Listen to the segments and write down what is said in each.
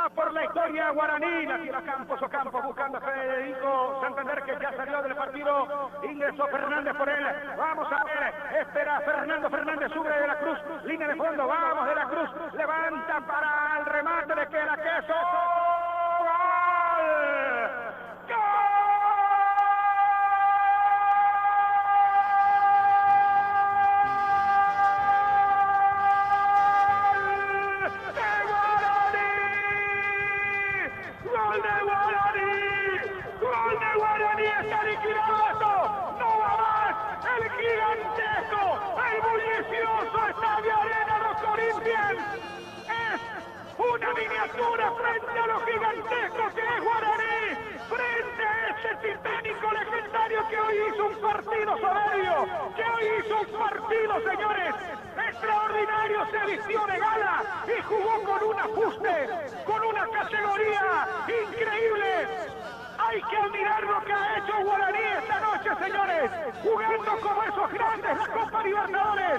Va por la historia Guaraní, la tira Campos buscando a Federico Santander, que ya salió del partido. Ingresó Fernández por él. Vamos a ver, espera Fernando Fernández, sube de la Cruz, línea de fondo, vamos de la Cruz, levanta para el remate de Queda Queso. Miniatura frente a lo gigantesco que es Guaraní, frente a este titánico legendario que hoy hizo un partido soberbio, que hoy hizo un partido, señores, extraordinario, se vistió de gala y jugó con un ajuste, con una categoría increíble. Hay que admirar lo que ha hecho Guaraní esta noche, señores, jugando como esos grandes la Copa Libertadores.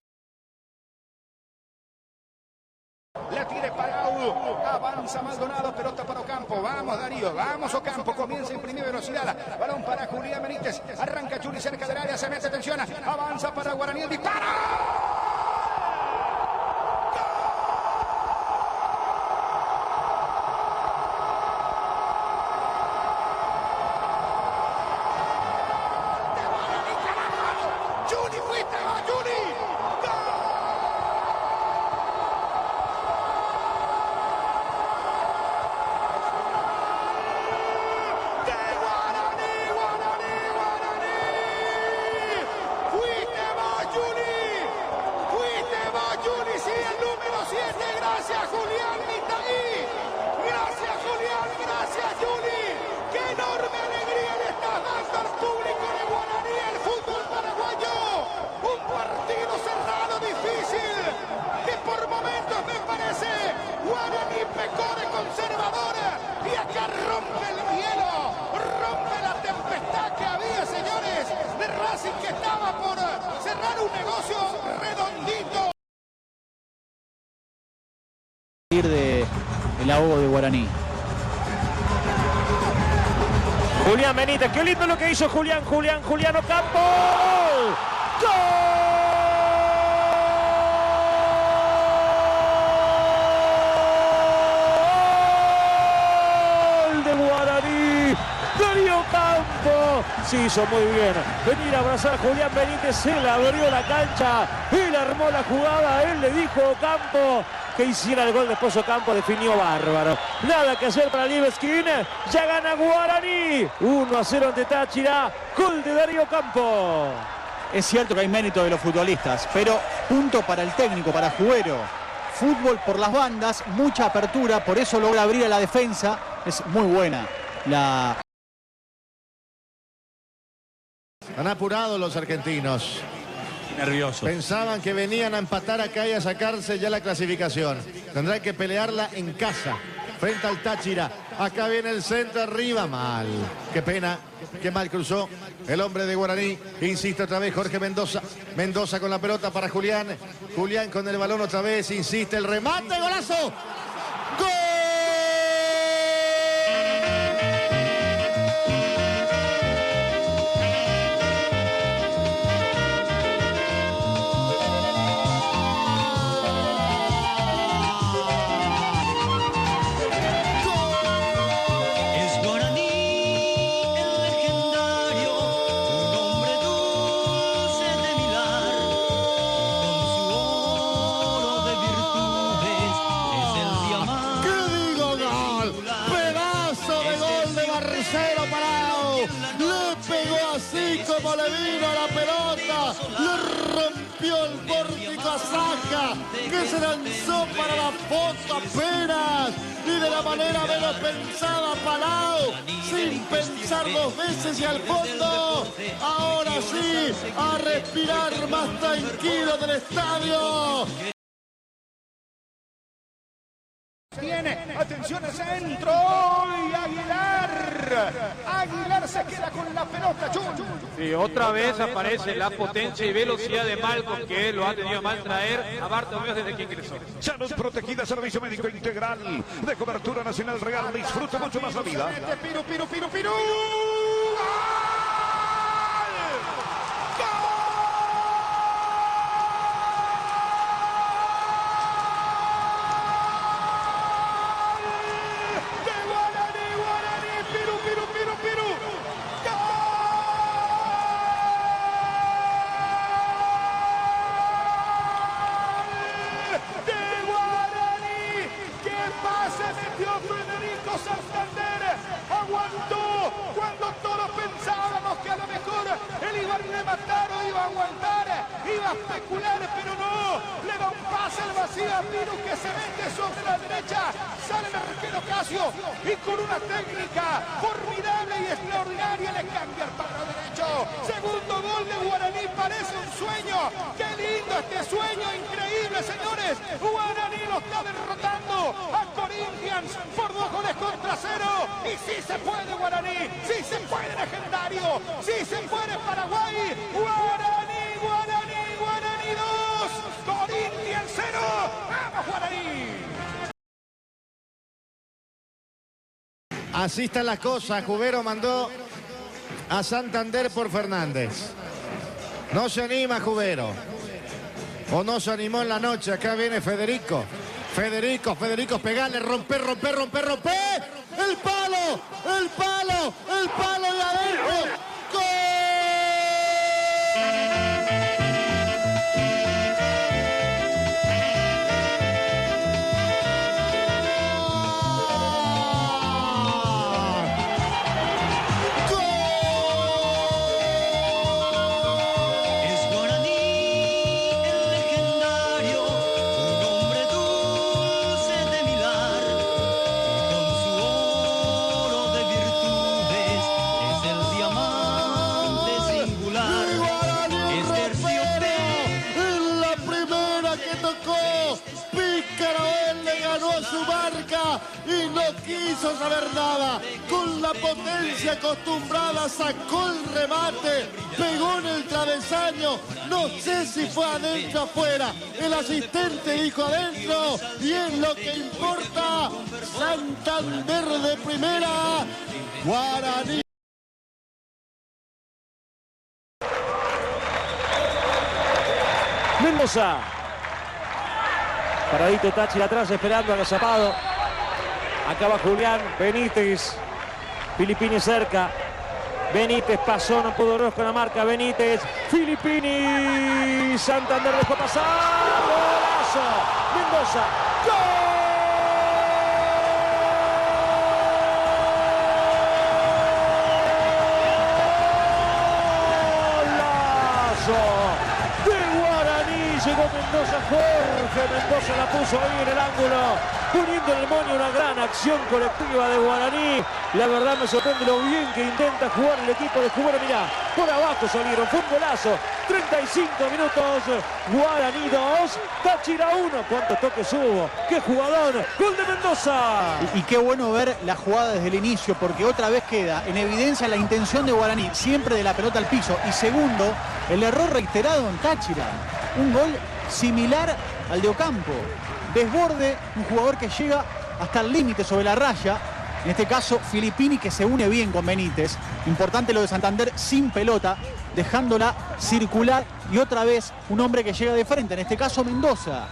La tira Palau, avanza Maldonado, pelota para Ocampo, vamos Darío, vamos Ocampo, comienza a imprimir velocidad, balón para Julián Benítez, arranca Juli cerca del área, se mete, atención, avanza para Guaraní, el disparo. Gracias Julián Mitaí, gracias Julián, gracias Juli, qué enorme alegría le está dando al público de Guaraní, el fútbol paraguayo, un partido cerrado, difícil, que por momentos me parece Guaraní pecó de conservador y acá rompe el hielo, rompe la tempestad que había, señores, de Racing, que estaba por cerrar un negocio redondito. El ahogo de Guaraní. Julián Benítez, qué lindo lo que hizo Julián Ocampo. ¡Gol! De Guaraní, Darío Ocampo. Se hizo muy bien. Venir a abrazar a Julián Benítez, se le abrió la cancha, él armó la jugada, él le dijo a Ocampo que hiciera el gol. Después Ocampo definió bárbaro. Nada que hacer para Libeskind. Ya gana Guaraní. 1-0 ante Táchira. Gol de Darío Ocampo. Es cierto que hay mérito de los futbolistas, pero punto para el técnico, para Juguero. Fútbol por las bandas, mucha apertura, por eso logra abrir a la defensa. Es muy buena la... Han apurado los argentinos. Nerviosos. Pensaban que venían a empatar acá y a sacarse ya la clasificación. Tendrán que pelearla en casa, frente al Táchira. Acá viene el centro arriba, mal. Qué pena, qué mal cruzó el hombre de Guaraní. Insiste otra vez Jorge Mendoza. Mendoza con la pelota para Julián. Julián con el balón otra vez, insiste el remate, golazo. ¡Gol! Como le vino la pelota, le rompió el pórtico a Saja, que se lanzó para la foto apenas, y de la manera menos pensada Palau, sin pensar dos veces y al fondo, ahora sí, a respirar más tranquilo del estadio. Tiene, atención al centro, y Aguilar. Aguilar se queda con la pelota, Jun. Y otra vez aparece la potencia y velocidad de Malcom, que lo ha tenido mal traer a Bartomeu desde que ingresó. Salud protegida, servicio médico integral de cobertura nacional real. Disfrute mucho más la vida. Piru. Santander aguantó cuando todos pensábamos que a lo mejor él iba a rematar o iba a aguantar, iba a especular, pero no, le da un pase al vacío a Piru que se mete sobre la derecha, sale el arquero Casio y con una técnica formidable y extraordinaria le cambia el palo derecho. Segundo gol de Guaraní, parece un sueño, qué lindo este sueño, increíble señores. Guaraní lo está derrotando a Corinthians por 2 goles contra 0 y sí se puede Guaraní, sí se puede legendario, sí se puede Paraguay. Guaraní 2, Corinthians 0, vamos Guaraní. Así están las cosas. Jubero mandó a Santander por Fernández. No se anima Jubero. O no se animó en la noche. Acá viene Federico. Federico, pegale, rompe. El palo y adentro. ¡Gol! Y no quiso saber nada, con la potencia acostumbrada sacó el remate, pegó en el travesaño, no sé si fue adentro o afuera, el asistente dijo adentro y es lo que importa. Santander de primera, Guaraní. Mendoza. Paradito Táchira atrás esperando a Agazapado. Acá va Julián Benítez. Filippini cerca. Benítez pasó, no pudo Rojo con la marca. Benítez. Filippini. Santander dejó pasar. Golazo. Mendoza. ¡Gol! Llegó Mendoza, Jorge Mendoza la puso ahí en el ángulo, poniendo en el moño una gran acción colectiva de Guaraní. La verdad me sorprende lo bien que intenta jugar el equipo de Jubero. Mirá, por abajo salieron, fue un golazo. 35 minutos, Guaraní 2, Táchira 1. ¿Cuántos toques hubo? ¡Qué jugador! ¡Gol de Mendoza! Y qué bueno ver la jugada desde el inicio, porque otra vez queda en evidencia la intención de Guaraní, siempre de la pelota al piso. Y segundo, el error reiterado en Táchira. Un gol similar al de Ocampo. Desborde, un jugador que llega hasta el límite sobre la raya. En este caso, Filippini, que se une bien con Benítez. Importante lo de Santander sin pelota, dejándola circular. Y otra vez, un hombre que llega de frente. En este caso, Mendoza.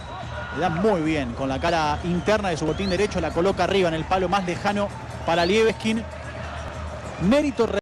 Le da muy bien con la cara interna de su botín derecho. La coloca arriba en el palo más lejano para Liebeskin. Mérito